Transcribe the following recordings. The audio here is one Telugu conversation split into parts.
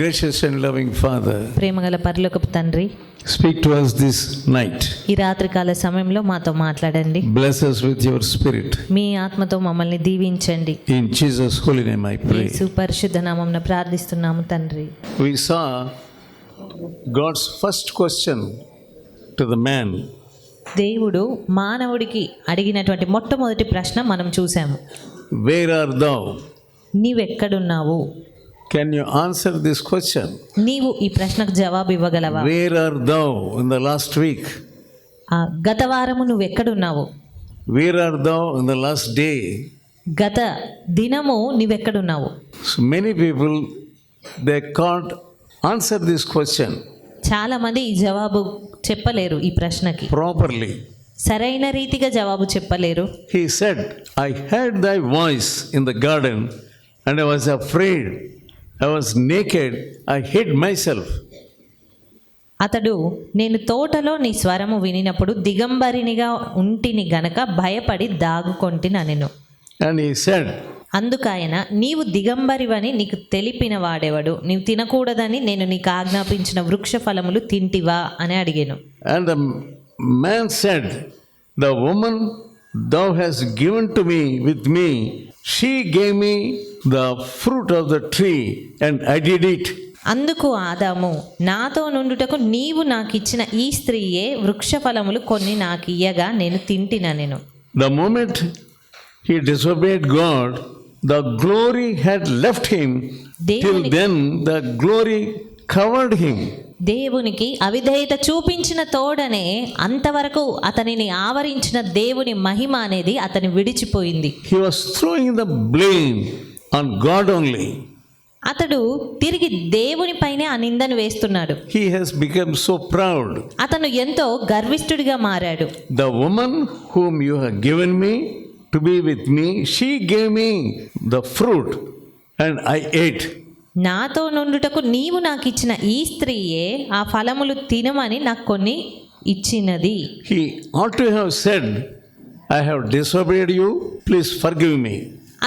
Gracious and loving Father, ప్రేమగల పరలోకపు తండ్రి, speak to us this night. ఈ రాత్రికాల సమయంలో మాతో మాట్లాడండి. Bless us with your spirit. మీ ఆత్మతో మమ్మల్ని దీవించండి. In Jesus' holy name I pray. యేసు పరిశుద్ధ నామమున ప్రార్థిస్తున్నాము తండ్రి. We saw God's first question to the man. దేవుడు మానవుడికి అడిగినటువంటి మొట్టమొదటి ప్రశ్న మనం చూసాము. Where art thou? నీవెక్కడున్నావు? Can you answer this question? నీవు ఈ ప్రశ్నకు జవాబు ఇవ్వగలవా? Where art thou in the last week? గత వారము నువ్వెక్కడున్నావు? Where art thou in the last day? గత దినము నీవెక్కడున్నావు? So many people, they can't answer this question చాలా మంది ఈ జవాబు చెప్పలేరు ఈ ప్రశ్నకి properly. సరైన రీతిగా జవాబు చెప్పలేరు. He said, I heard thy voice in the garden and I was afraid. I was naked. I hid myself. అతడు, నేను తోటలో నీ స్వరము వినినప్పుడు దిగంబరినిగా ఉంటిని గనక భయపడి దాగుకొంటినెను. And he said, అందుకాయన, నీవు దిగంబరివని నీకు తెలిపిన వాడెవడు? నీవు తినకూడదని నేను నీకు ఆజ్ఞాపించిన వృక్ష ఫలములు తింటివా అని అడిగాను. and the man said, the woman thou hast given to me with me, she gave me the fruit of the tree and I did eat. అందుకు ఆదాము, నాతో నుండుటకు నీవు నాకు ఇచ్చిన ఈ స్త్రీయే వృక్ష ఫలములు కొన్ని నాకు ఇయ్యగా నేను తింటినెను. The moment he disobeyed God, the glory had left him. Till then the glory covered him. దేవునికి అవిధేయత చూపించిన తోడనే అంతవరకు అతనిని ఆవరించిన దేవుని మహిమ అనేది అతని విడిచిపోయింది. He was throwing the blame on God only. అతడు తిరిగి దేవుని పైనే ఆ నిందను వేస్తున్నాడు. He has become so proud. అతను ఎంతో గర్విష్ఠుడిగా మారాడు. The woman whom you have given me to be with me, she gave me the fruit and I ate. నాతో నుండుటకు నీవు నాకు ఇచ్చిన ఈ స్త్రీయే ఆ ఫలములు తినమని నాకు కొన్ని ఇచ్చినది. He ought to have said, I have disobeyed you, please forgive me.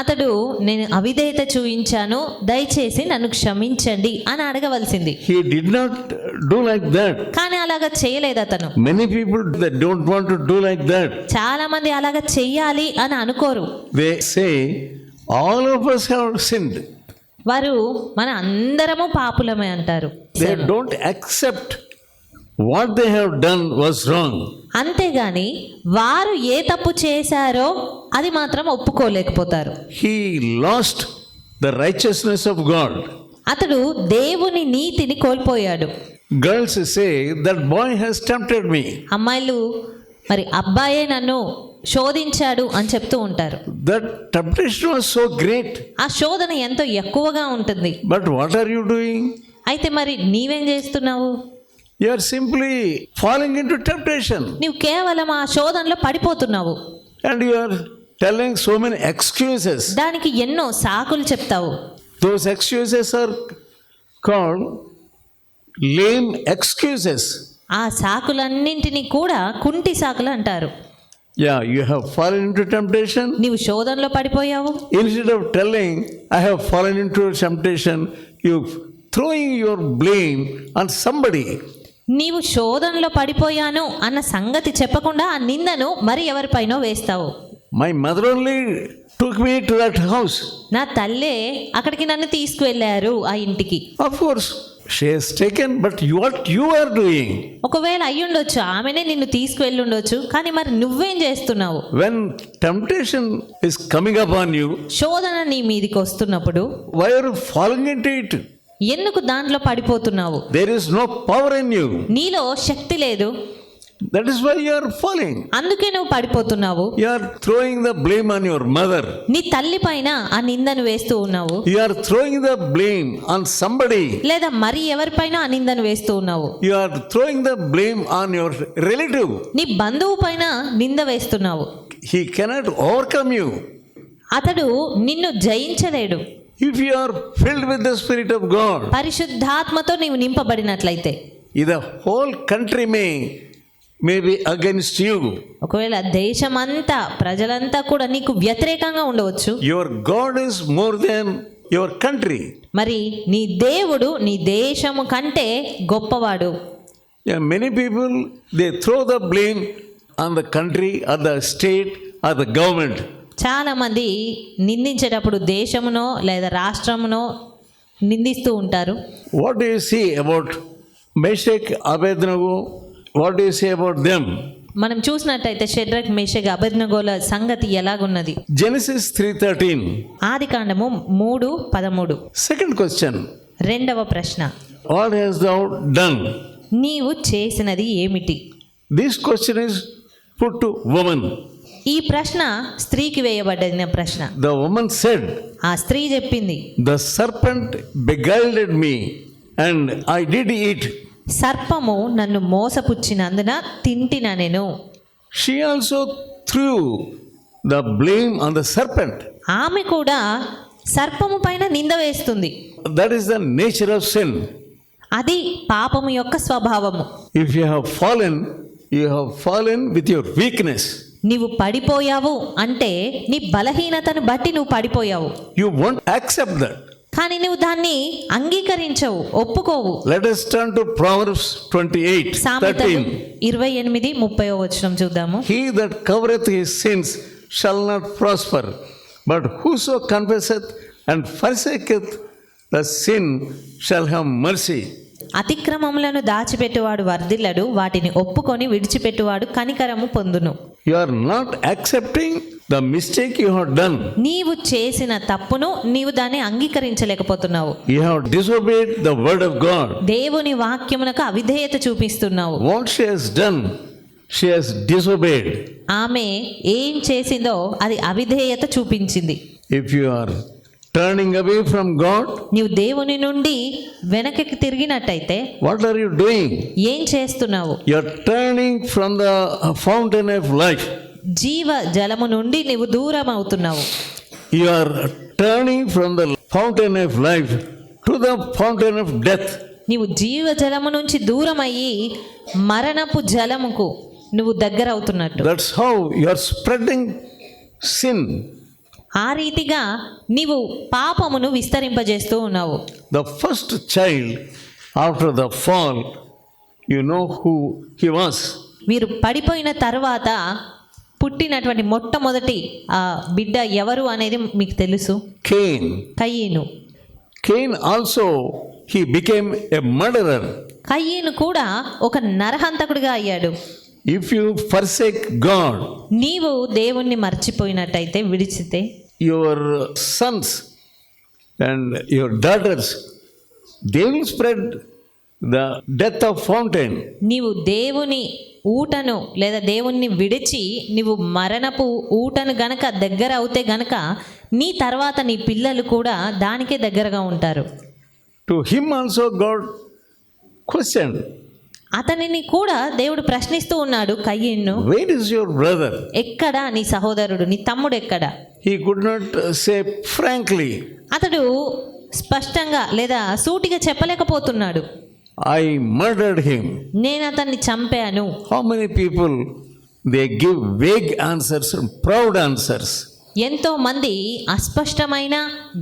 అతడు, నేను అవిధేయత చూపించాను, దయచేసి నన్ను క్షమించండి అని అడగవలసింది. He did not do like that. కానీ అలాగా చేయలేదు అతను. Many people, they don't want to do like that. చాలా మంది అలాగా చెయ్యాలి అని అనుకోరు. They say, all of us have sinned. వారు మన అందరము పాపులమే అంటారు. They don't accept what they have done was wrong. అంతేగాని వారు ఏ తప్పు చేశారో అది మాత్రం ఒప్పుకోలేకపోతారు. He lost the righteousness of God. అతడు దేవుని నీతిని కోల్పోయాడు. Girls say, that boy has tempted me. అమ్మాయిలు, మరి అబ్బాయే నన్ను శోధించాడు అని చెప్తూ ఉంటారు. That temptation was so great. ఆ శోధన ఎంతో ఎక్కువగా ఉంటుంది. But what are you doing? అయితే మరి నీవేం చేస్తున్నావు? You are simply falling into temptation. నీవు కేవలం ఆ శోధనలో పడిపోతున్నావు. And you are telling so many excuses. దానికి ఎన్నో సాకులు చెప్తావు. Those excuses are called lame excuses. ఆ సాకులన్నింటినీ కూడా కుంటి సాకులు అంటారు. Yeah, you have fallen into temptation. నీవు శోధనలో పడిపోయావు. Instead of telling, I have fallen into temptation, you throwing your blame on somebody. నీవు శోధనలో పడిపోయాను అన్న సంగతి చెప్పకుండా ఆ నిందను మరి ఎవరిపైనో వేస్తావు. My mother only took me to that house. నా తల్లే అక్కడికి నన్ను తీసుకువెళ్ళారు ఆ ఇంటికి. Of course, she has taken, but what you are doing? ఒకవేళ అయ్యుండొచ్చు, ఆమెనే నిన్ను తీసుకువెళ్ళుండొచ్చు, కానీ మరి నువ్వేం చేస్తున్నావు? When temptation is coming upon you, శోధన నీ మీదికి వస్తున్నప్పుడు why are you falling into it? ఎందుకు దాంట్లో పడిపోతున్నావు? There is no power in you. నీలో శక్తి లేదు. That is why you are falling. అందుకే నువ్వు పడిపోతున్నావు. You are throwing the blame on your mother. నీ తల్లి పైన ఆ నిందను వేస్తూ ఉన్నావు. You are throwing the blame on somebody. లేదా మరి ఎవరిపైన ఆ నిందను వేస్తూ ఉన్నావు. You are throwing the blame on your relative. నీ బంధువు పైన నింద వేస్తున్నావు. He cannot overcome you. అతడు నిన్ను జయించలేడు. If you are filled with the Spirit of God, పరిశుద్ధాత్మతో నీవు నింపబడినట్లయితే, the whole country may be against you. ఒకవేళ దేశమంతా ప్రజలంతా కూడా నీకు వ్యతిరేకంగా ఉండవచ్చు. Your God is more than your country. మరి నీ దేవుడు నీ దేశము కంటే గొప్పవాడు. Yeah, many people, they throw the blame on the country or the state or the government. చాలామంది నిందించేటప్పుడు దేశమునో లేదా రాష్ట్రమునో నిందిస్తూ ఉంటారు. What do you see about Meshach, Abednego? What do you say about them? మనం చూసినట్టయితే షెడ్రక్ మేషక్ అబేద్నెగోల సంగతి ఎలాగున్నది? Genesis 3:13. ఆదికాండము 3:13. Second question. రెండవ ప్రశ్న, What hast thou done? నీవు చేసినది ఏమిటి? This question is put to woman. ఈ ప్రశ్న స్త్రీకి వేయబడిన ప్రశ్న. The woman said, ఆ స్త్రీ చెప్పింది, the serpent beguiled me and I did eat. సర్పము నన్ను మోసపుచ్చినందున తింటిన నేను. She also threw the blame on the serpent. ఆమె కూడా సర్పము పైన నింద వేస్తుంది. That is the nature of sin. అది పాపము యొక్క స్వభావము. If you have fallen with your weakness. నీవు పడిపోయావు అంటే నీ బలహీనతను బట్టి నువ్వు పడిపోయావు. You won't accept that. కానీ నువ్వు దాన్ని అంగీకరించవు, ఒప్పుకోవు. Let us turn to Proverbs 28:13. 28:30 చూద్దాము. He that covereth his sins shall not prosper, but whoso confesseth and forsaketh the sin shall have mercy. అతిక్రమములను దాచిపెట్టువాడు వర్ధిల్లడు, వాటిని ఒప్పుకొని విడిచిపెట్టువాడు కనికరము పొందును. You are not accepting the mistake you have done. నీవు చేసిన తప్పును నీవు దాన్ని అంగీకరించలేకపోతున్నావు. You have disobeyed the word of God. దేవుని వాక్యమునకు అవిధేయత చూపిస్తున్నావు. What she has done, she has disobeyed. ఆమె ఏం చేసిందో అది అవిధేయత చూపించింది. If you are turning away from God, నీవు దేవుని నుండి వెనక్కి తిరిగినట్టయితే what are you doing? ఏం చేస్తున్నావు? You are turning from the fountain of life. జీవ జలము నుండి నీవు దూరం అవుతున్నావు. You are turning from the fountain of life to the fountain of death. నీవు జీవ జలము నుంచి దూరం అయ్యి మరణపు జలముకు నువ్వు దగ్గర అవుతున్నట్టు. That's how you are spreading sin. ఆ రీతిగా నీవు పాపమును విస్తరింపజేస్తూ ఉన్నావు. The first child after the fall, you know who he was. వీరు పడిపోయిన తర్వాత పుట్టినటువంటి మొట్టమొదటి ఆ బిడ్డ ఎవరు అనేది మీకు తెలుసు. Cain. కయ్యను. Cain also, he became a murderer. కయ్యను కూడా ఒక నరహంతకుడిగా అయ్యాడు. If you forsake God, నీవు దేవుణ్ణి మర్చిపోయినట్టయితే, విడిచితే, your sons and your daughters, they will spread the death of fountain. నీవు దేవుని ఊటను లేదా దేవుణ్ణి విడిచి నీవు మరణపు ఊటను గనక దగ్గర అవుతే గనక నీ తర్వాత నీ పిల్లలు కూడా దానికే దగ్గరగా ఉంటారు. To him also God questioned. అతనిని కూడా దేవుడు ప్రశ్నిస్తూ ఉన్నాడు కయ్యను. Where is your brother? ఎక్కడ నీ సహోదరుడు, నీ తమ్ముడు ఎక్కడ? He could not say frankly. అతడు స్పష్టంగా లేదా సూటిగా చెప్పలేకపోతున్నాడు. I murdered him. నేను అతన్ని చంపాను. How many people, they give vague answers, proud answers. ఎంతో మంది అస్పష్టమైన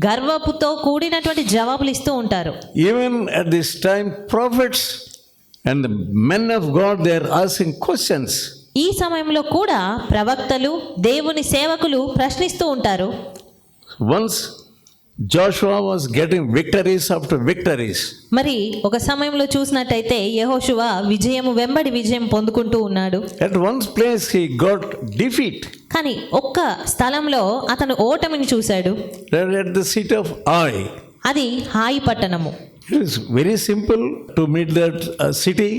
గర్వపుతో కూడినటువంటి జవాబులు ఇస్తూ ఉంటారు. Even at this time, prophets and the men of God, they are asking questions. ఈ సమయంలో కూడా ప్రవక్తలు, దేవుని సేవకులు ప్రశ్నిస్తూ ఉంటారు. Once Joshua was getting victories after victories. మరి ఒక సమయంలో చూసినట్టయితే యెహోషువ విజయము వెంబడి విజయం పొందుకుంటూ ఉన్నాడు. At one place he got defeat. కానీ ఒక్క స్థలంలో అతను ఓటమిని చూశాడు. At the city of Ai. అది హాయి పట్టణము. It is very simple to meet that city.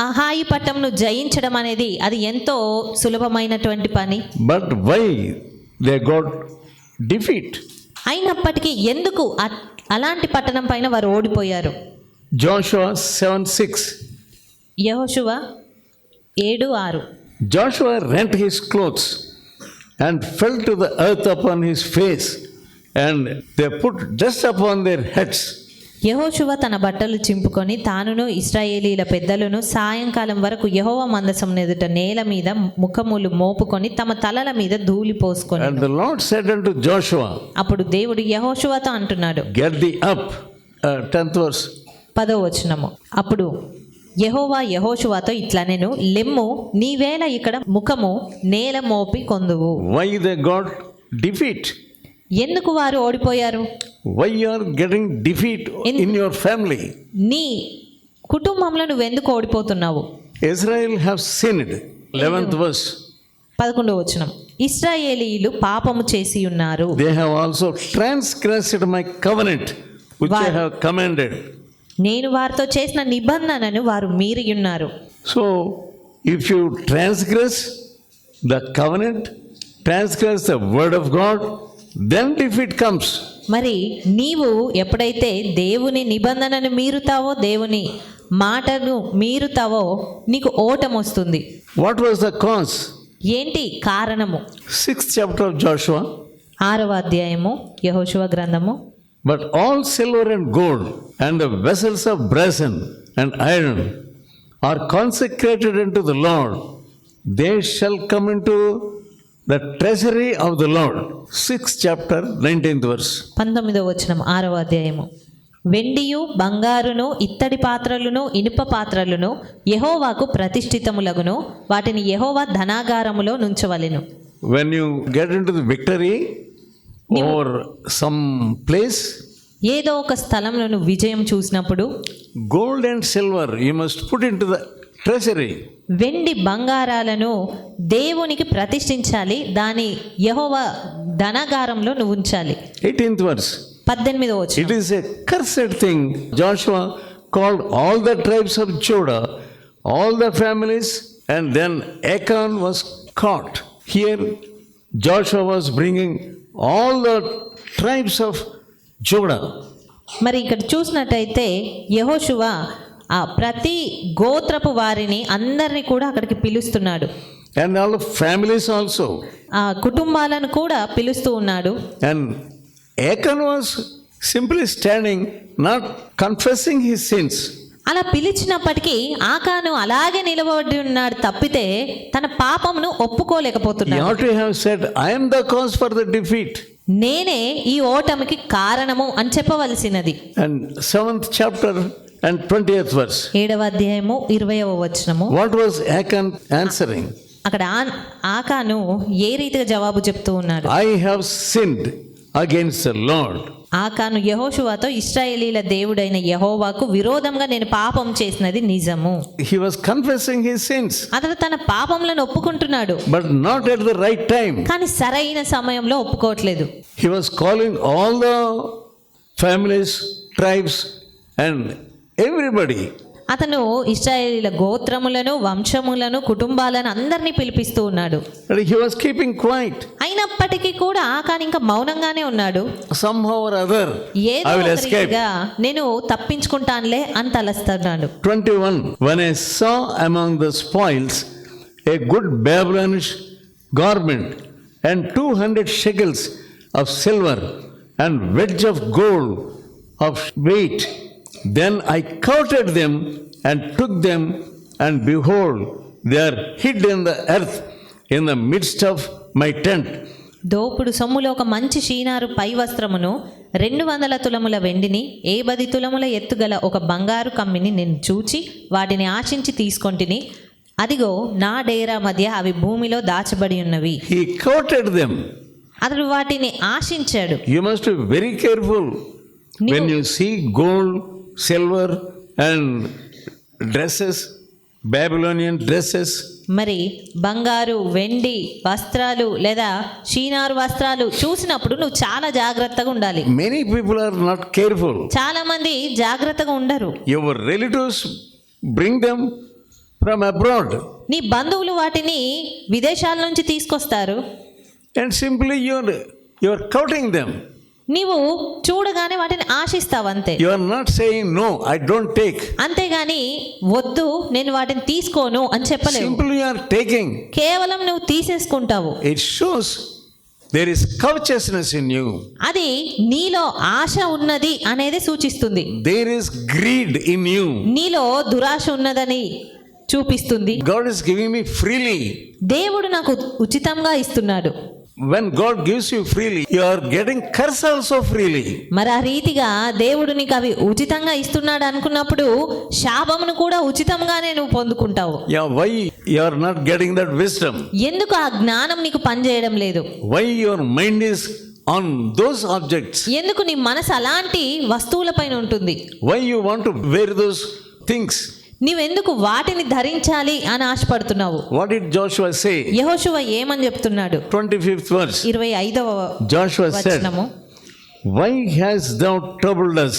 ఆ హాయి పట్టణంను జయించడం అనేది అది ఎంతో సులభమైనటువంటి పని. But why they got defeat? అయినప్పటికీ ఎందుకు అలాంటి పట్టణం పైన వారు ఓడిపోయారు? Joshua 7:6. యెహోషువ 7:6. Joshua rent his clothes and fell to the earth upon his face, and they put dust upon their heads. యెహోషువ తన బట్టలు చింపుకొని తానును ఇశ్రాయేలీల పెద్దలను సాయంకాలం వరకు యెహోవా మందసం ఎదుట నేల మీద ముఖములు మోపుకొని తమ తలల మీద ధూళి పోసుకొని And the Lord said unto Joshua, అప్పుడు దేవుడు యెహోషువతో అంటున్నాడు, get thee up. 10th verse. 10వ వచనము. అప్పుడు యెహోవా యెహోషువతో ఇట్లా నేను లెమ్ము, నీవేళ ఇక్కడ ముఖము నేల మోపి కొందువు. Why they got defeat? ఎందుకు వారు ఓడిపోయారు? Why you are getting defeat in your family? నీ కుటుంబంలో నువ్వెందుకు ఓడిపోతున్నావు? Israel have sinned. 11th verse. 11వ వచనం. ఇశ్రాయేలీయులు పాపము చేసి ఉన్నారు. They have also transgressed my covenant which I have commanded. నేను వారితో చేసిన నిబంధనను వారు మీరి ఉన్నారు. So if you transgress the covenant, transgress the word of God, then defeat comes. మరి నీవు ఎప్పుడైతే దేవుని నిబంధనను మీరుతావో, దేవుని మాటను మీరుతావో నీకు ఓటమి వస్తుంది. What was the cause? ఏంటి కారణము? 6th chapter of Joshua. 6వ అధ్యాయము యెహోషువ గ్రంథము. But all silver and gold and the vessels of brazen and iron are consecrated unto the Lord. They shall come into the treasury of the Lord. 6th chapter, 19th verse. 19వ వచనం 6వ అధ్యాయము. వెండియు బంగారును ఇత్తడి పాత్రలను ఇనుప పాత్రలను యెహోవాకు ప్రతిష్ఠితములగును, వాటిని యెహోవా ధనాగారములో నుంచవలెను. When you get into the victory or some place, ఏదో ఒక స్థలంలో నువ్వు విజయం చూసినప్పుడు gold and silver you must put into the treasury. వెండి బంగారాలను దేవునికి ప్రతిష్ఠించాలి, దాని యెహోవా ధనాగారంలో నువ్వు ఉంచాలి. 18th verse. 18వ వచనం. It is a cursed thing. Joshua called all the tribes of Judah, all the families, and then Achan was caught. Here Joshua was bringing all the tribes of Judah. మరి ఇక్కడ చూసినట్టయితే యెహోషువ ఆ ప్రతి గోత్రపు వారిని అందరినీ కూడా అక్కడికి పిలుస్తున్నాడు. And all the families also. ఆ కుటుంబాలను కూడా పిలుస్తూ ఉన్నాడు. And Achan was simply standing, not confessing his sins. అలా పిలిచినప్పటికీ ఆకాను అలాగే నిలబడి ఉన్నాడు తప్పితే తన పాపమును He ఒప్పుకోలేకపోతున్నాడు. ought to have said, I am the cause for the defeat. నేనే ఈ ఓటమికి కారణము అని చెప్పవలసినది. And 7th chapter and 20th verse. 7వ అధ్యాయము 20వ వచనము. What was Achan answering? అక్కడ ఆకాను ఏ రీతిగా జవాబు చెప్తూ ఉన్నాడు? I have sinned against the Lord. ఆకాను యెహోషువతో ఇశ్రాయేలీల దేవుడైన యెహోవాకు విరోధంగా నేను పాపం చేసినది నిజము. He was confessing his sins, అతడు తన పాపములను ఒప్పుకుంటున్నాడు, but not at the right time. కానీ సరైన సమయంలో ఒప్పుకోవట్లేదు. He was calling all the families, tribes, and everybody. అతను ఇశ్రాయేలీల గోత్రములను, వంశములను, కుటుంబాలను అందరినీ పిలిపిస్తూ ఉన్నాడు. And he was keeping quiet. అయినప్పటికీ కూడా ఆకాను ఇంకా మౌనంగానే ఉన్నాడు. Somehow or other, ఏదో I will ఒక escape. రీతిగా నేను తప్పించుకుంటానులే అని తలస్తున్నాడు. 21. When I saw among the spoils a good Babylonish garment and 200 shekels of silver and wedge of gold of weight, then I counted them and took them, and behold, they are hid in the earth in the midst of my tent. దోపుడు సొమ్ములో ఒక మంచి షీనారు పై వస్త్రమును 200 తులముల వెండిని 10 తులముల ఎత్తుగల ఒక బంగారు కమ్మిని నేను చూచి వాటిని ఆశించి తీసుకొంటిని. అదిగో నా డేరా మధ్య అవి భూమిలో దాచబడి ఉన్నవి. He counted them. అతడు వాటిని ఆశించాడు. You must be very careful when you see gold, silver and dresses, Babylonian dresses. మరి బంగారు, వెండి వస్త్రాలు లేదా షీనారు వస్త్రాలు చూసినప్పుడు నువ్వు చాలా జాగ్రత్తగా ఉండాలి. Many people are not careful. చాలా మంది జాగ్రత్తగా ఉండరు. Your relatives bring them from abroad, నీ బంధువులు వాటిని విదేశాల నుంచి తీసుకొస్తారు. and simply you are counting them. నీవు చూడగానే వాటిని ఆశిస్తావు అంతే. You are not saying no, I don't take. అంతేగాని వద్దు నేను వాటిని తీసుకోను అని చెప్పలేవు. Simply you are taking. కేవలం నువ్వు తీసేసుకుంటావు. It shows there is covetousness in you. అది నీలో ఆశ ఉన్నది అనేది సూచిస్తుంది. There is greed in you. నీలో దురాశ ఉన్నదని చూపిస్తుంది. God is giving me freely. దేవుడు నాకు ఉచితంగా ఇస్తున్నాడు. When God gives you freely, you are getting curse also freely. మరి ఆ రీతిగా దేవుడు నీకు అవి ఉచితంగా ఇస్తున్నాడు అనుకున్నప్పుడు శాపమును కూడా ఉచితంగానే నువ్వు పొందుకుంటావు. Yeah, why you are not getting that wisdom? ఎందుకు ఆ జ్ఞానం నీకు పనిచేయడం లేదు? Why your mind is on those objects? ఎందుకు నీ మనసు అలాంటి వస్తువులపైన ఉంటుంది? Why you want to wear those things? నీవెందుకు వాటిని ధరించాలి అని ఆశపడుతున్నావు? What did Joshua say? యెహోషువ ఏమని చెప్తున్నాడు? 25th verse. 25వ Joshua said, వచనము. Why hast thou troubled us?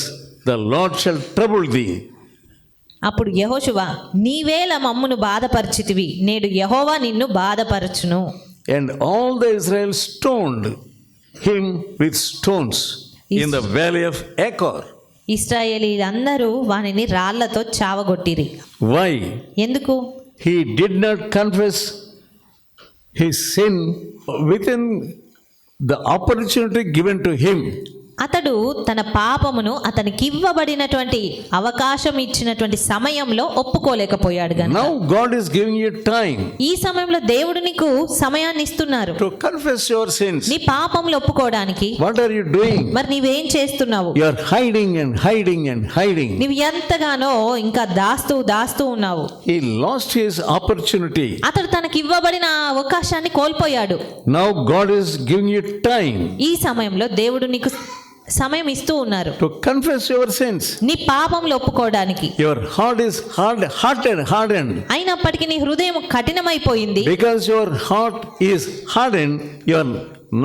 The Lord shall trouble thee. అప్పుడు యెహోషువ, నీవేల మమ్మును బాధపరిచితివి, నేడు యెహోవా నిన్ను బాధపరచును. And all the Israel stoned him with stones in the valley of Achor. ఇశ్రాయేలీలందరూ వానిని రాళ్లతో చావగొట్టిరి. Why? ఎందుకు? He did not confess his sin within the opportunity given to him. అతడు తన పాపమును అతనికి ఇవ్వబడినటువంటి అవకాశం ఇచ్చినటువంటి సమయంలో ఒప్పుకోలేకపోయాడు గనుక. Now God is giving you time ఈ సమయంలో దేవుడు నీకు సమయాన్ని ఇస్తున్నారు to confess your sins. నీ పాపములు ఒప్పుకోవడానికి. What are you doing? మరి నీవేం చేస్తున్నావు? You are hiding and hiding and hiding. నీవు ఎంతగానో ఇంకా దాస్తూ ఉన్నావు. He lost his opportunity. అతడు తనకి ఇవ్వబడిన అవకాశాన్ని కోల్పోయాడు. Now God is giving you time ఈ సమయంలో దేవుడు నీకు సమయం ఇస్తూ ఉన్నారు to confess your sins. నీ పాపములు ఒప్పుకోవడానికి. Your heart is hardened. అయినప్పటికీ నీ హృదయం కఠినమైపోయింది. Because your heart is hardened, you are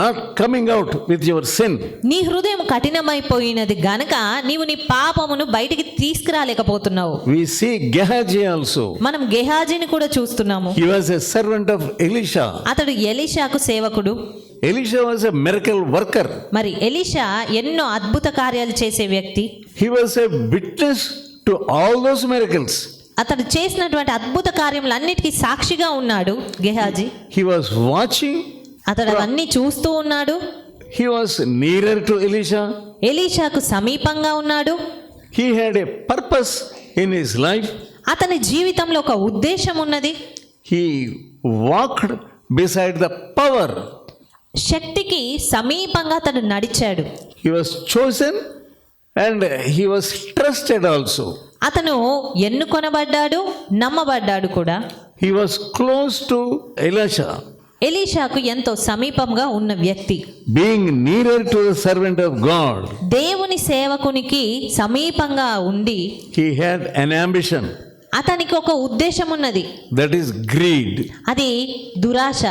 not coming out with your sin. నీ హృదయం కఠినమైపోయినది గనక నీవు నీ పాపమును బయటికి తీసుకురాలేకపోతున్నావు. We see Gehazi also. మనం గెహాజీని కూడా చూస్తున్నాము. He was a servant of Elisha. అతడు ఎలీషాకు సేవకుడు. Elisha was a miracle worker. మరి ఎలీషా ఎన్నో అద్భుత కార్యాలు చేసే వ్యక్తి. He was a witness to all those miracles. అతడు చేసినటువంటి అద్భుత కార్యములన్నిటికీ సాక్షిగా ఉన్నాడు గెహాజీ. He was watching. అతడు అవన్నీ చూస్తూ ఉన్నాడు. He was nearer to Elisha. ఎలీషాకు సమీపంగా ఉన్నాడు. He had a purpose in his life. అతని జీవితంలో ఒక ఉద్దేశం ఉన్నది. He walked beside the power. శక్తికి సమీపంగా అతడు నడిచాడు. He was chosen and he was trusted also. అతను ఎన్నుకొనబడ్డాడు, నమ్మబడ్డాడు కూడా. He was close to Elisha, ఎలీషాకు ఎంతో సమీపంగా ఉన్న వ్యక్తి. being nearer to the servant of God. దేవుని సేవకునికి సమీపంగా ఉండి He had an ambition, అతనికి ఒక ఉద్దేశం ఉన్నది. that is greed. అది దురాశ.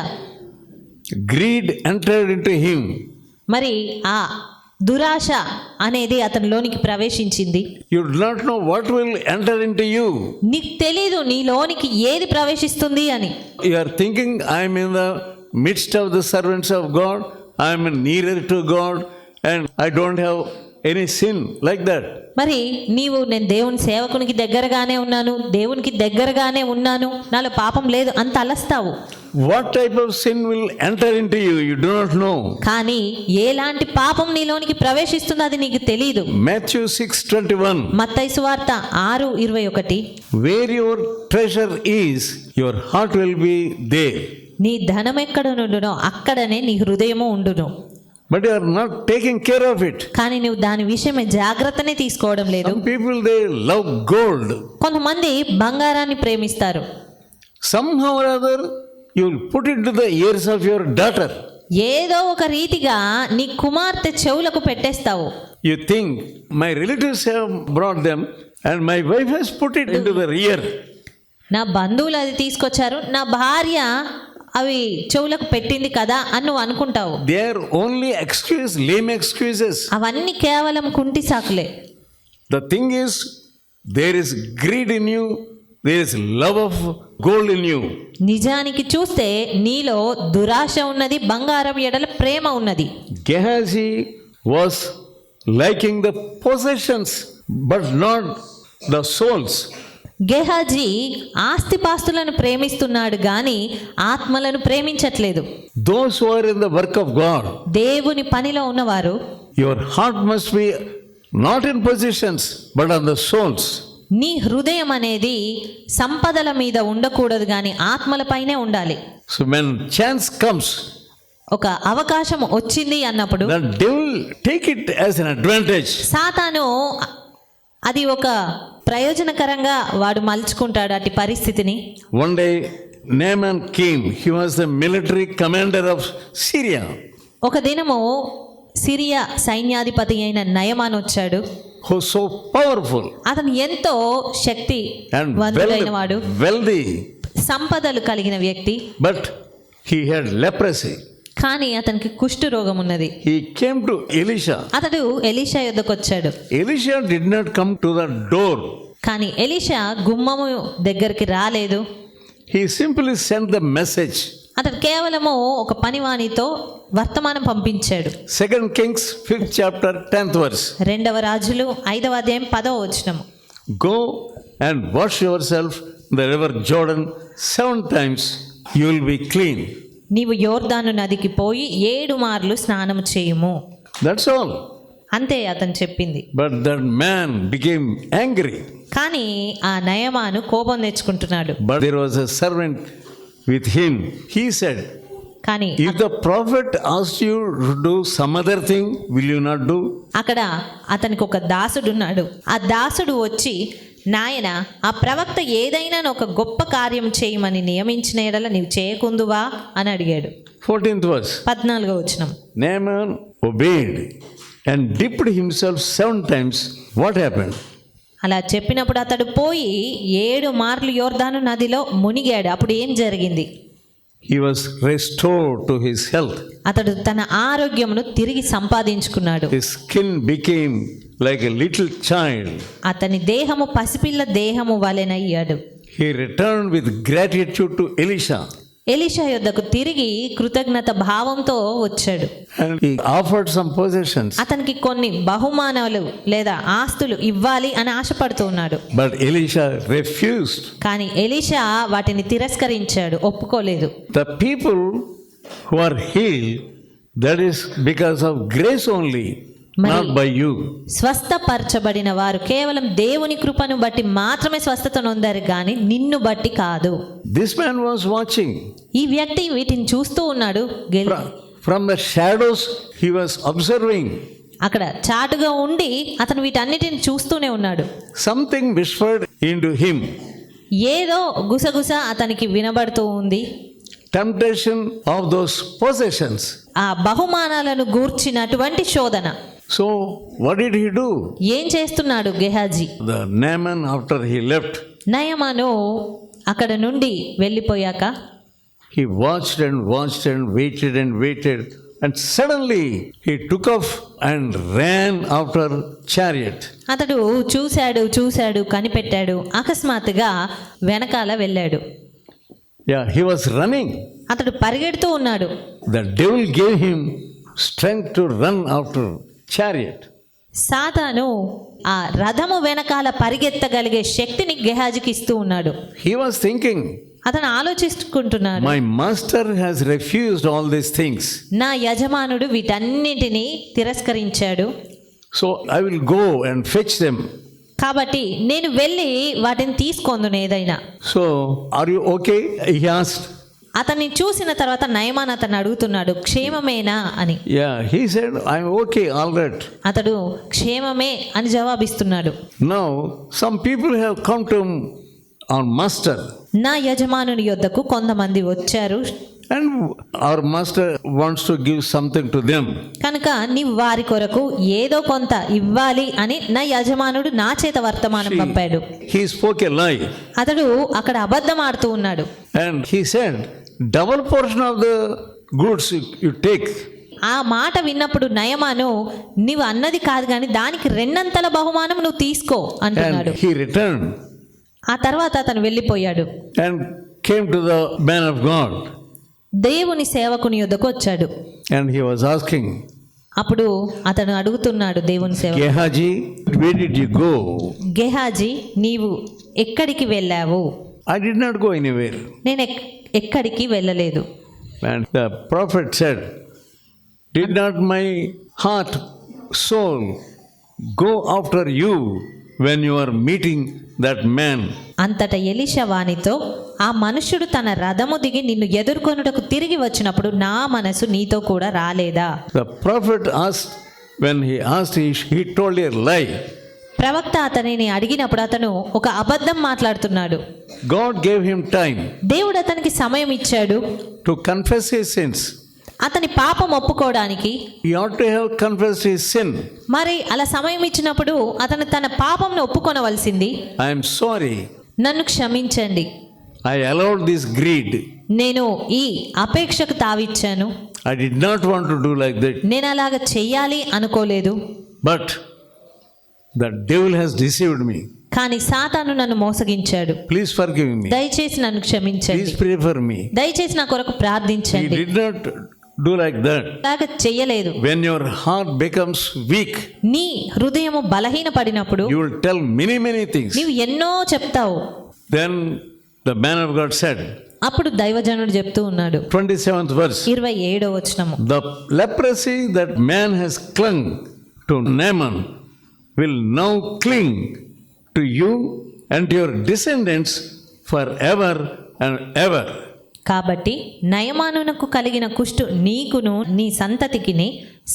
Greed entered into him. మరి ఆ దురాశ అనేది అతనిలోనికి ప్రవేశించింది. You do not know what will enter into you. నీకు తెలీదు నీలోనికి ఏది ప్రవేశిస్తుంది అని. You are thinking, I am in the midst of the servants of God, I am nearer to God, and I don't have any sin, like that. మరి నీవు నేను దేవుని సేవకునికి దగ్గరగానే ఉన్నాను, దేవునికి దగ్గరగానే ఉన్నాను, నాలో పాపం లేదు అంత అలస్తావు. What type of sin will enter into you, you do not know. కానీ ఎలాంటి పాపం నీలోనికి ప్రవేశిస్తుందో అది నీకు తెలీదు. Matthew 6:21. మత్తయి సువార్త 6:21. Where your treasure is, your heart will be there. నీ ధనం ఎక్కడ నుండునో అక్కడనే నీ హృదయము ఉండును. But you are not taking care of it. కానీ నువ్వు దాని విషయమే జాగ్రత్తనే తీసుకోవడం లేదు. Some people, they love gold. కొంతమంది బంగారాన్ని ప్రేమిస్తారు. Somehow or other, you will put it to the ears of your daughter. ఏదో ఒక రీతిగా నీ కుమార్తె చెవులకు పెట్టేస్తావు. You think, my relatives have brought them and my wife has put it into the ear. నా బంధువులు అది తీసుకొచ్చారు, నా భార్య అవి చెవులకు పెట్టింది కదా అని నువ్వు అనుకుంటావు. They are only lame excuses. అవన్నీ కేవలం కుంటి సాకులే. The thing is, there is greed in you, there is love of gold in you. నిజానికి చూస్తే నీలో దురాశ ఉన్నది, బంగారం ఎడల ప్రేమ ఉన్నది. Gehazi was liking the possessions but not the souls. Gehazi ఆస్తిపాస్తులను ప్రేమిస్తున్నాడు గాని ఆత్మలను ప్రేమించట్లేదు. Those who are in the work of God, దేవుని పనిలో ఉన్నవారు your heart must be not in positions but on the souls. నీ హృదయం అనేది సంపదల మీద ఉండకూడదు గాని ఆత్మలపైనే ఉండాలి. So when chance comes, ఒక అవకాశం వచ్చింది అన్నప్పుడు the devil take it as an advantage. సాతాను అది ఒక ప్రయోజనకరంగా వాడు మలుచుకుంటాడు అట్టి పరిస్థితిని. One day Naaman came. He was the military commander of Syria. ఒక దినము సిరియా సైన్యాధిపతి అయిన నయమాన్ వచ్చాడు. Who was so powerful అతను ఎంతో శక్తి and వంతుడైన వాడు, wealthy, సంపదలు కలిగిన వ్యక్తి. but he had leprosy. కానీ అతనికి కుష్టు రోగం ఉన్నది. He came to Elisha. అతడు ఎలీషా యొద్దకు వచ్చాడు. Elisha did not come to the door. కానీ ఎలీషా గుమ్మము దగ్గరికి రాలేదు. He simply sent the message. అతడు కేవలము ఒక పనివానితో వర్తమానం పంపించాడు. 2 Kings 5th chapter 10th verse. 2వ రాజులు 5వ అధ్యాయం 10వ వచనం. Go and wash yourself in the river Jordan 7 times, you will be clean. నీవు యోర్దాను నదికి పోయి 7 మార్లు స్నానం చేయుము. That's all. అంతే అతను చెప్పింది. But that man became angry. కానీ ఆ నయమాను కోపం తెచ్చుకుంటున్నాడు. But there was a servant with him. He said, కానీ if the prophet asked you to do some other thing, will you not do? అక్కడ అతనికి ఒక దాసుడు ఉన్నాడు. ఆ దాసుడు వచ్చి, నాయన ఆ ప్రవక్త ఏదైనా ఒక గొప్ప కార్యం చేయమని నియమించిన ఎడల నీవు చేయకుందువా అని అడిగాడు. 14th verse. 14వ వచనం. Naaman obeyed and dipped himself 7 times. What happened? అలా చెప్పినప్పుడు అతడు పోయి 7 మార్లు యోర్దాను నదిలో మునిగాడు. అప్పుడు ఏం జరిగింది? He was restored to his health. అతడు తన ఆరోగ్యమును తిరిగి సంపాదించుకున్నాడు. His skin became like a little child. అతని దేహము పసిపిల్ల దేహము వలెనయ్యాడు. He returned with gratitude to Elisha. Elisha యొద్దకు తిరిగి కృతజ్ఞత భావంతో వచ్చాడు. And he offered some possessions. అతనికి కొన్ని బహుమానాలు లేదా ఆస్తులు ఇవ్వాలి అని ఆశపడుతూ ఉన్నాడు. But Elisha refused. కానీ ఎలీషా వాటిని తిరస్కరించాడు, ఒప్పుకోలేదు. The people who are healed, that is because of grace only, not by you. స్వస్థపరచబడిన వారు కేవలం దేవుని కృపను బట్టి మాత్రమే స్వస్థత నొందారు కానీ నిన్ను బట్టి కాదు. This man was watching. ఈ వ్యక్తి వీటిని చూస్తూ ఉన్నాడు. From the shadows he was observing. అక్కడ చాటుగా ఉండి అతను వీటన్నిటిని చూస్తూనే ఉన్నాడు. Something whispered into him. ఏదో గుసగుస అతనికి వినబడుతూ ఉంది. Temptation of those possessions. ఆ బహుమానాలను గూర్చినటువంటి శోధన. So what did he do? ఏం చేస్తున్నాడు Gehazi? The Naaman, after he left, నయమాను అక్కడ నుండి వెళ్ళిపోయాక he watched and watched and waited, and suddenly he took off and ran after chariot. అతడు చూశాడు కనిపెట్టాడు. అకస్మాత్తుగా వెనకాల వెళ్ళాడు. Yeah, he was running. అతడు పరిగెడుతూ ఉన్నాడు. The devil gave him strength to run after chariot. సాతాను ఆ రథము వెనకాల పరిగెత్తగలిగే శక్తిని గెహాజీకి ఇస్తూ ఉన్నాడు. He was thinking, అతను ఆలోచిస్తుంటున్నాడు, my master has refused all these things. నా యజమానుడు వీటన్నిటిని తిరస్కరించాడు. So I will go and fetch them. కాబట్టి నేను వెళ్ళి వాటిని తీసుకొందును ఏదైనా. So are you okay? He asked. అతన్ని చూసిన తర్వాత నయమాన్ అతన్ని అడుగుతున్నాడు, క్షేమమేనా అని. Yeah, he said, I'm okay, all right. అతడు క్షేమమే అని జవాబిస్తున్నాడు. Now some people have come to our master. నా యజమానుని యొద్దకు కొంతమంది వచ్చారు. And our master wants to give something to them. కనుక నీవు వారి కొరకు ఏదో కొంత ఇవ్వాలి అని నా యజమానుడు నా చేత వర్తమానం పంపాడు. He spoke a lie. అతడు అక్కడ అబద్ధం ఆడుతూ ఉన్నాడు. And he said, double portion of the goods you take. ఆ మాట విన్నప్పుడు నయమాను, నీవు అన్నది కాదు కానీ దానికి 2 బహుమానం నువ్వు తీసుకో అంటున్నాడు. And he returned. ఆ తర్వాత అతను వెళ్ళిపోయాడు. And came to the man of God. దేవుని సేవకుని యొద్దకు వచ్చాడు. And he was asking, అప్పుడు అతను అడుగుతున్నాడు దేవుని సేవ, Gehazi, where did you go? Gehazi నీవు ఎక్కడికి వెళ్ళావు? I did not go anywhere. నేను ఎక్కడికి వెళ్ళలేదు. And the prophet said, did not my heart, soul go after you when you are meeting that man? అంతట ఎలీషా వానితో, ఆ మనుష్యుడు తన రథము దిగి నిన్ను ఎదుర్కొనుటకు తిరిగి వచ్చినప్పుడు నా మనసు నీతో కూడా రాలేదా? The prophet asked, when he asked, he told a lie. ప్రవక్త అతనిని అడిగినప్పుడు అతను ఒక అబద్ధం మాట్లాడుతున్నాడు. God gave him time దేవుడు అతనికి సమయం ఇచ్చాడు to confess his sins. అతని పాపం ఒప్పుకోవడానికి. He ought to have confessed his sin. మరి అలా సమయం ఇచ్చినప్పుడు అతను తన పాపంను ఒప్పుకొనవలసింది. I am sorry. నన్ను క్షమించండి. I allowed this greed. నేను ఈ అపేక్షకు తావిచ్చాను. I did not want to do like that. నేను అలాగ చెయ్యాలి అనుకోలేదు. But the devil has deceived me. కానీ సాతాను నన్ను మోసగించాడు. Please forgive me. దయచేసి నన్ను క్షమించండి. Please pray for me. దయచేసి నా కొరకు He ప్రార్థించండి. did not do like that. అలాగ చెయ్యలేదు. When your heart becomes weak, నీ హృదయము బలహీనపడినప్పుడు you will tell many things. నీవు ఎన్నో చెప్తావు. Then the man of God said, అప్పుడు దైవజనుడు చెప్తూ ఉన్నాడు, 27th verse, 27వ వచనము, the leprosy that man has clung to Naaman will now cling to you and to your descendants forever and ever. కాబట్టి నయమానునకు కలిగిన కుష్టు నీకును నీ సంతతికిని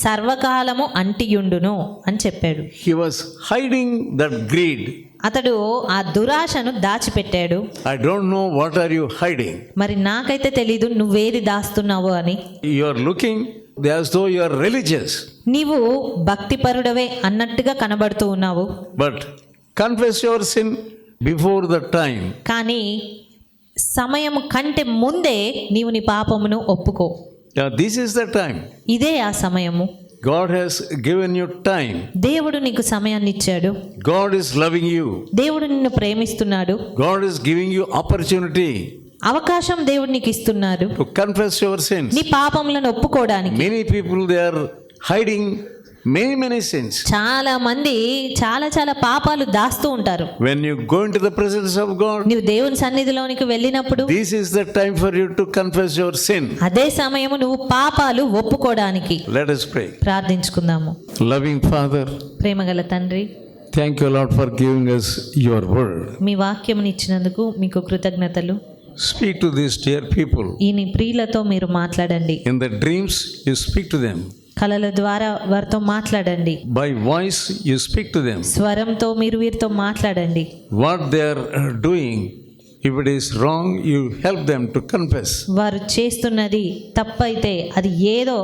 సర్వకాలము అంటియుండును అని చెప్పాడు. He was hiding that greed. అతడు ఆ దురాశను దాచిపెట్టాడు. I don't know what are you hiding. మరి నాకైతే తెలీదు నువ్వేది దాస్తున్నావు అని. You are looking as though you are religious. నీవు భక్తిపరుడవే అన్నట్టుగా కనబడుతూ ఉన్నావు. But confess your sin before the time. కానీ సమయం కంటే ముందే నీవు నీ పాపమును ఒప్పుకో. Now this is the time. ఇదే ఆ సమయము. God has given you time. దేవుడు నీకు సమయాన్ని ఇచ్చాడు. God is loving you. దేవుడు నిన్ను ప్రేమిస్తున్నాడు. God is giving you opportunity అవకాశం దేవుడు నీకు ఇస్తున్నాడు to confess your sins. నీ పాపములను ఒప్పుకోవడానికి. Many people, they are hiding many sins. చాలా మంది చాలా పాపాలు దాస్తూ ఉంటారు. When you go into the presence of God, నీవు దేవుని సన్నిధిలోనికి వెళ్ళినప్పుడు this is the time for you to confess your sin. అదే సమయము నువ్వు పాపాలు ఒప్పుకోవడానికి. Let us pray. ప్రార్థించుకుందాము. Loving Father, ప్రేమగల తండ్రి, thank you, Lord, for giving us your word. మీ వాక్యముని ఇచ్చినందుకు మీకు కృతజ్ఞతలు. Speak to these dear people. ఈ నీ ప్రియులతో మీరు మాట్లాడండి. In the dreams, you speak to them. కలల ద్వారా వారితో మాట్లాడండి. By voice, you speak to them. స్వరంతో మీరు వీరితో మాట్లాడండి. What they are doing, if it is wrong, you help them to confess. వారు చేస్తున్నది తప్పైతే అది ఏదో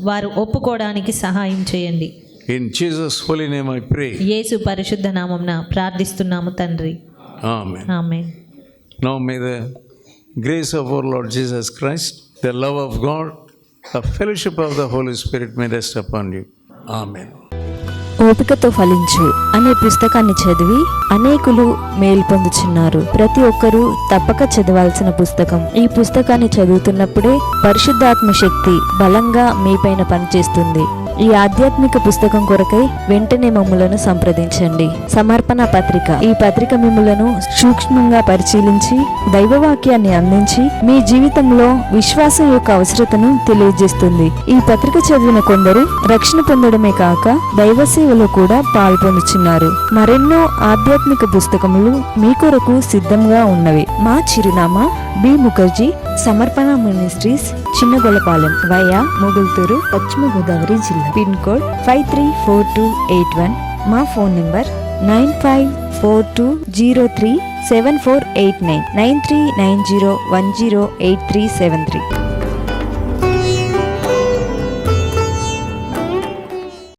వారు ఒప్పుకోవడానికి సహాయం చేయండి. In Jesus' holy name I pray. యేసు పరిశుద్ధ నామమున ప్రార్థిస్తున్నాము తండ్రి. Amen. Amen. Now may the grace of our Lord Jesus Christ, the love of God, the fellowship of the Holy Spirit may rest upon you. Amen. ఓపికతో ఫలించు అనే పుస్తకాన్ని చదివి అనేకులు మేలు పొందుచున్నారు. ప్రతి ఒక్కరూ తప్పక చదవాల్సిన పుస్తకం. ఈ పుస్తకాన్ని చదువుతున్నప్పుడే పరిశుద్ధాత్మ శక్తి బలంగా మీపైన పనిచేస్తుంది. ఈ ఆధ్యాత్మిక పుస్తకం కొరకై వెంటనే మమ్ములను సంప్రదించండి. సమర్పణ పత్రిక. ఈ పత్రిక మిమ్ములను సూక్ష్మంగా పరిశీలించి దైవవాక్యాన్ని అందించి మీ జీవితంలో విశ్వాసం యొక్క అవసరతను తెలియజేస్తుంది. ఈ పత్రిక చదివిన కొందరు రక్షణ పొందడమే కాక దైవ సేవలో కూడా పాల్పొందుచున్నారు. మరెన్నో ఆధ్యాత్మిక పుస్తకములు మీ కొరకు సిద్ధంగా ఉన్నవి. మా చిరునామా బి ముఖర్జీ సమర్పణ మినిస్ట్రీస్, చిన్నగొలపాలెం, వయా మొగుల్తూరు, పశ్చిమ గోదావరి జిల్లా. Pin code 534281. మా ఫోన్ నంబర్ 9542037489, 9390108373.